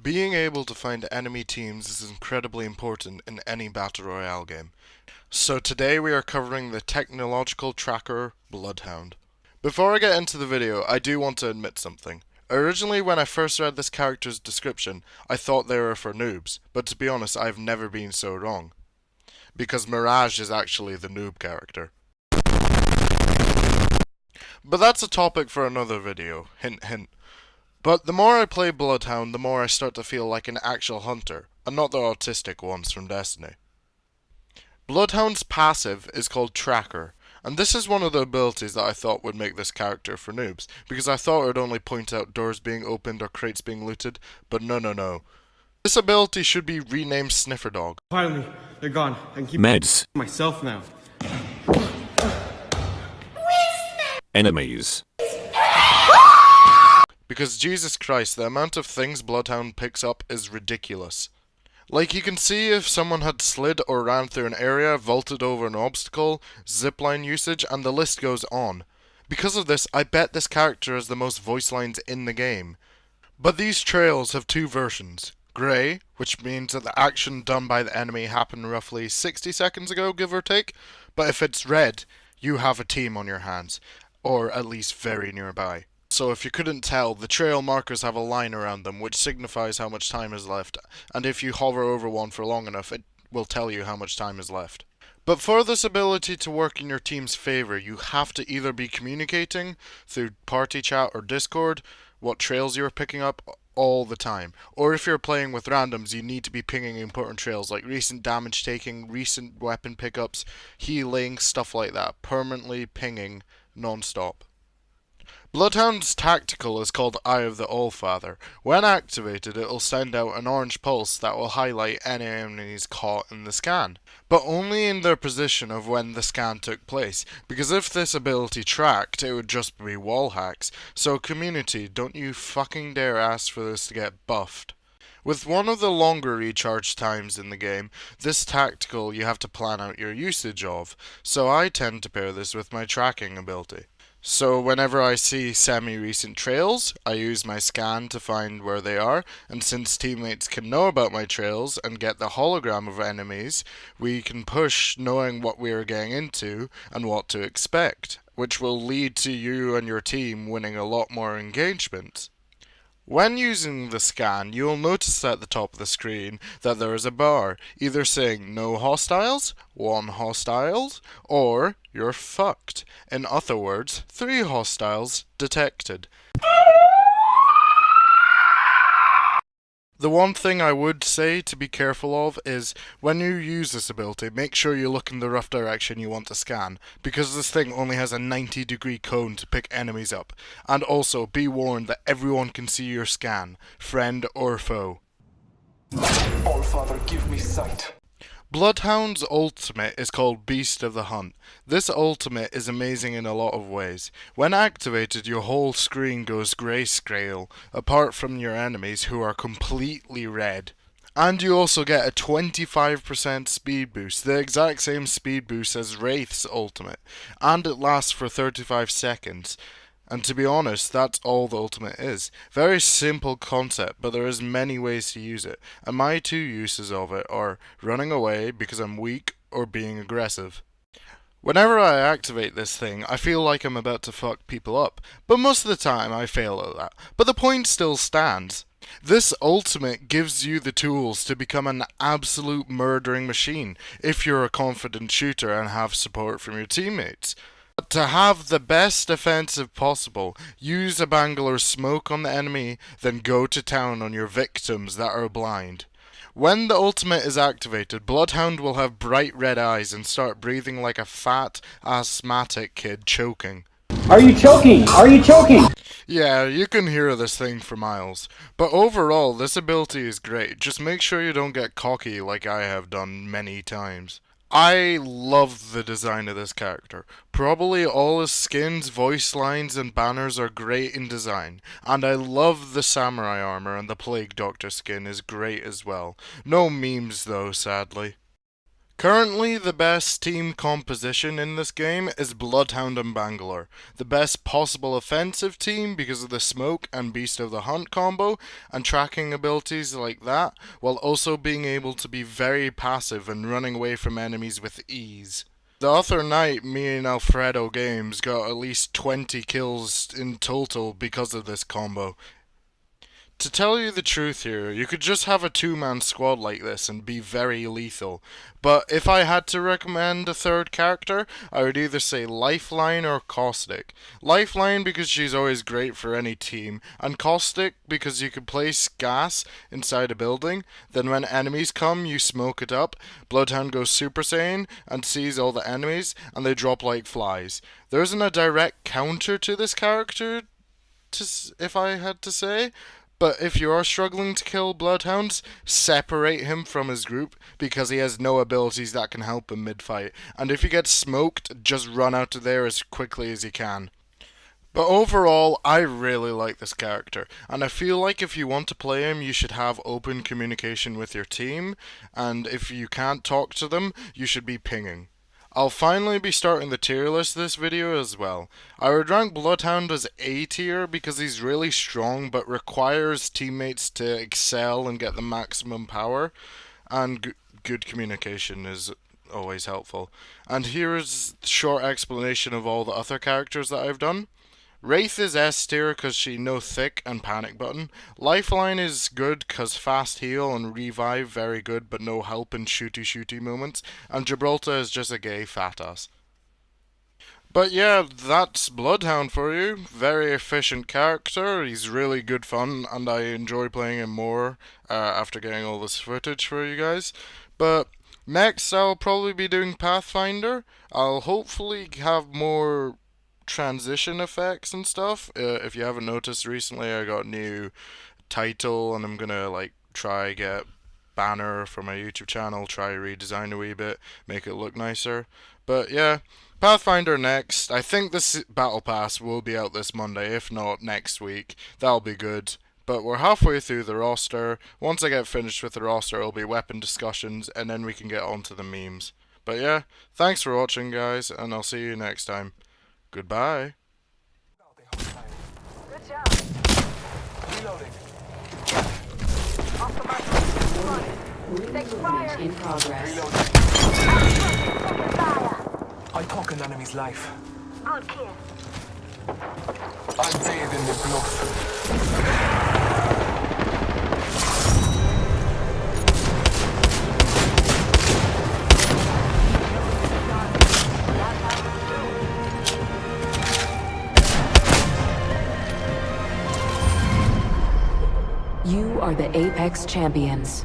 Being able to find enemy teams is incredibly important in any battle royale game. So today we are covering the technological tracker Bloodhound. Before I get into the video, I do want to admit something. Originally, when I first read this character's description, I thought they were for noobs, but to be honest, I've never been so wrong. Because Mirage is actually the noob character. But that's a topic for another video, hint hint. But the more I play Bloodhound, the more I start to feel like an actual hunter, and not the autistic ones from Destiny. Bloodhound's passive is called Tracker, and this is one of the abilities that I thought would make this character for noobs, because I thought it would only point out doors being opened or crates being looted, but no. This ability should be renamed Sniffer Dog. Finally, they're gone. I can keep Meds. myself now. Enemies. Because Jesus Christ, the amount of things Bloodhound picks up is ridiculous. Like, you can see if someone had slid or ran through an area, vaulted over an obstacle, zipline usage, and the list goes on. Because of this, I bet this character has the most voice lines in the game. But these trails have two versions. Grey, which means that the action done by the enemy happened roughly 60 seconds ago, give or take. But if it's red, you have a team on your hands, or at least very nearby. So if you couldn't tell, the trail markers have a line around them which signifies how much time is left, and if you hover over one for long enough, it will tell you how much time is left. But for this ability to work in your team's favour, you have to either be communicating through party chat or Discord what trails you're picking up all the time, or if you're playing with randoms, you need to be pinging important trails like recent damage taking, recent weapon pickups, healing, stuff like that, permanently pinging non-stop. Bloodhound's tactical is called Eye of the Allfather. When activated, it will send out an orange pulse that will highlight any enemies caught in the scan, but only in their position of when the scan took place, because if this ability tracked, it would just be wall hacks. So community, don't you fucking dare ask for this to get buffed. With one of the longer recharge times in the game, this tactical you have to plan out your usage of, so I tend to pair this with my tracking ability. So whenever I see semi-recent trails, I use my scan to find where they are, and since teammates can know about my trails and get the hologram of enemies, we can push knowing what we are getting into and what to expect, which will lead to you and your team winning a lot more engagements. When using the scan, you will notice at the top of the screen that there is a bar, either saying no hostiles, 1 hostiles, or you're fucked. In other words, 3 hostiles detected. The one thing I would say to be careful of is, when you use this ability, make sure you look in the rough direction you want to scan, because this thing only has a 90-degree cone to pick enemies up. And also, be warned that everyone can see your scan, friend or foe. Allfather, give me sight. Bloodhound's ultimate is called Beast of the Hunt. This ultimate is amazing in a lot of ways. When activated, your whole screen goes grayscale, apart from your enemies who are completely red. And you also get a 25% speed boost, the exact same speed boost as Wraith's ultimate, and it lasts for 35 seconds. And to be honest, that's all the ultimate is. Very simple concept, but there is many ways to use it, and my 2 uses of it are running away because I'm weak or being aggressive. Whenever I activate this thing, I feel like I'm about to fuck people up, but most of the time I fail at that. But the point still stands. This ultimate gives you the tools to become an absolute murdering machine if you're a confident shooter and have support from your teammates. To have the best offensive possible, use a Bangalore smoke on the enemy, then go to town on your victims that are blind. When the ultimate is activated, Bloodhound will have bright red eyes and start breathing like a fat, asthmatic kid choking. Are you choking? Are you choking? Yeah, you can hear this thing for miles. But overall, this ability is great. Just make sure you don't get cocky like I have done many times. I love the design of this character. Probably all his skins, voice lines, and banners are great in design. And I love the samurai armor, and the Plague Doctor skin is great as well. No memes though, sadly. Currently, the best team composition in this game is Bloodhound and Bangalore. The best possible offensive team because of the smoke and Beast of the Hunt combo and tracking abilities like that, while also being able to be very passive and running away from enemies with ease. The other night, me and Alfredo Games got at least 20 kills in total because of this combo. To tell you the truth here, you could just have a two-man squad like this and be very lethal. But if I had to recommend a third character, I would either say Lifeline or Caustic. Lifeline because she's always great for any team, and Caustic because you can place gas inside a building, then when enemies come you smoke it up, Bloodhound goes Super Saiyan and sees all the enemies, and they drop like flies. There isn't a direct counter to this character, if I had to say. But if you are struggling to kill Bloodhounds, separate him from his group because he has no abilities that can help him mid-fight. And if you get smoked, just run out of there as quickly as you can. But overall, I really like this character, and I feel like if you want to play him, you should have open communication with your team, and if you can't talk to them, you should be pinging. I'll finally be starting the tier list this video as well. I would rank Bloodhound as A tier because he's really strong but requires teammates to excel and get the maximum power, and good communication is always helpful. And here is a short explanation of all the other characters that I've done. Wraith is S tier because she no thick and panic button. Lifeline is good because fast heal and revive very good but no help in shooty moments. And Gibraltar is just a gay fat ass. But yeah, that's Bloodhound for you. Very efficient character, he's really good fun and I enjoy playing him more after getting all this footage for you guys. But next I'll probably be doing Pathfinder. I'll hopefully have more transition effects and stuff. If you haven't noticed recently, I got a new title and I'm gonna try get banner for my YouTube channel, try redesign a wee bit, make it look nicer. But yeah, Pathfinder next. I think this battle pass will be out this Monday, if not next week. That'll be good. But we're halfway through the roster. Once I get finished with the roster, it'll be weapon discussions and then we can get on to the memes. But yeah, thanks for watching guys, and I'll see you next time. Goodbye. Good job. Reloading. Off the mark. Take fire. In progress. Reloading. Taking fire. I talk an enemy's life. On kill. I bathe in the blood. You are the Apex Champions.